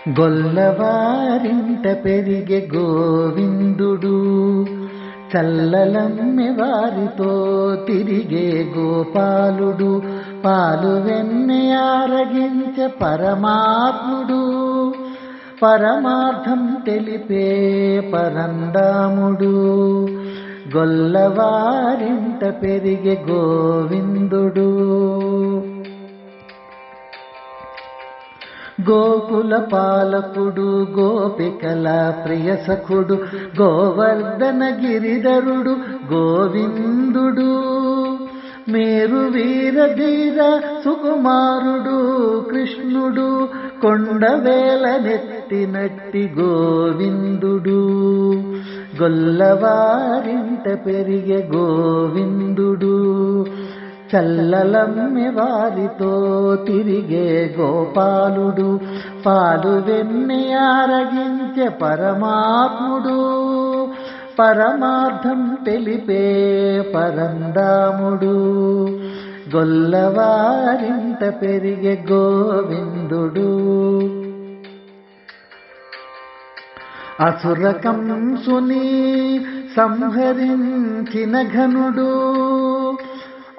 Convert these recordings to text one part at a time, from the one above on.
గొల్లవారింట పెరిగే గోవిందుడు, చల్లలమ్మె వారితో తిరిగే గోపాలుడు, పాలు వెన్నె ఆరగించే పరమాత్ముడు, పరమార్థం తెలిపే పరంధాముడు. గొల్లవారింట పెరిగే గోవిందుడు. గోకుల పాలకుడు, గోపికల ప్రియసఖుడు, గోవర్ధన గిరిధరుడు గోవిందుడు, మేరు వీరధీర సుకుమారుడు కృష్ణుడు, కొండవేల నెత్తినట్టి గోవిందుడు. గొల్లవారింట పెరిగే గోవిందుడు, చల్లలమ్మె వారితో తిరిగే గోపాలుడు, పాలు వెన్నె ఆరగించే పరమాత్ముడు, పరమార్థం తెలిపే పరంధాముడు. గొల్లవారింట పెరిగే గోవిందుడు. అసుర కంసుని సంహరించిన ఘనుడు,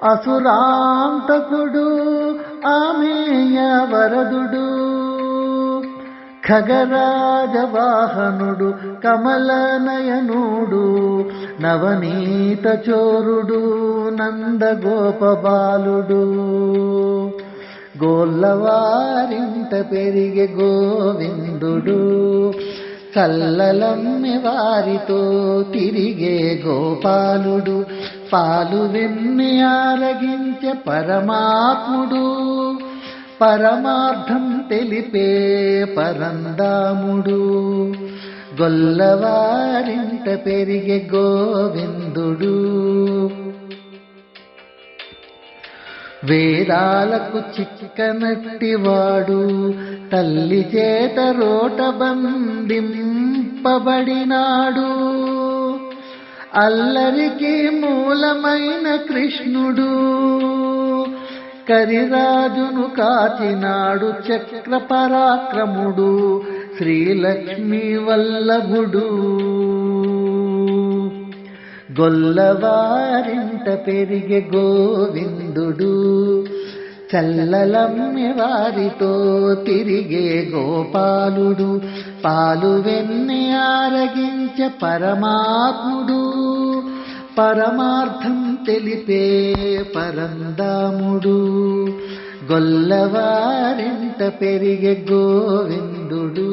అసురాంతకుడు ఆమేయ వరదుడు, ఖగరాజవాహనుడు కమలనయనుడు, నవనీత చోరుడు నందగోపబాలుడు. గోల్లవారింట పెరిగే గోవిందుడు, చల్లలమ్మె వారితో తిరిగే గోపాలుడు, పాలు వెన్నె ఆరగించే పరమాత్ముడు, పరమార్థం తెలిపే పరంధాముడు. గొల్లవారింట పెరిగే గోవిందుడు. వేదాలకు చిక్కనట్టివాడు, తల్లి చేత రోట బంధింపబడినాడు, అల్లరికి మూలమైన కృష్ణుడు, కరిరాజును కాచినాడు చక్ర పరాక్రముడు, శ్రీలక్ష్మీ వల్లభుడు. గొల్లవారింట పెరిగే గోవిందుడు, చల్లలమ్మె వారితో తిరిగే గోపాలుడు, పాలు వెన్నె ఆరగించే పరమాత్ముడు, పరమార్థం తెలిపే పరంధాముడు. గొల్లవారింట పెరిగే గోవిందుడు.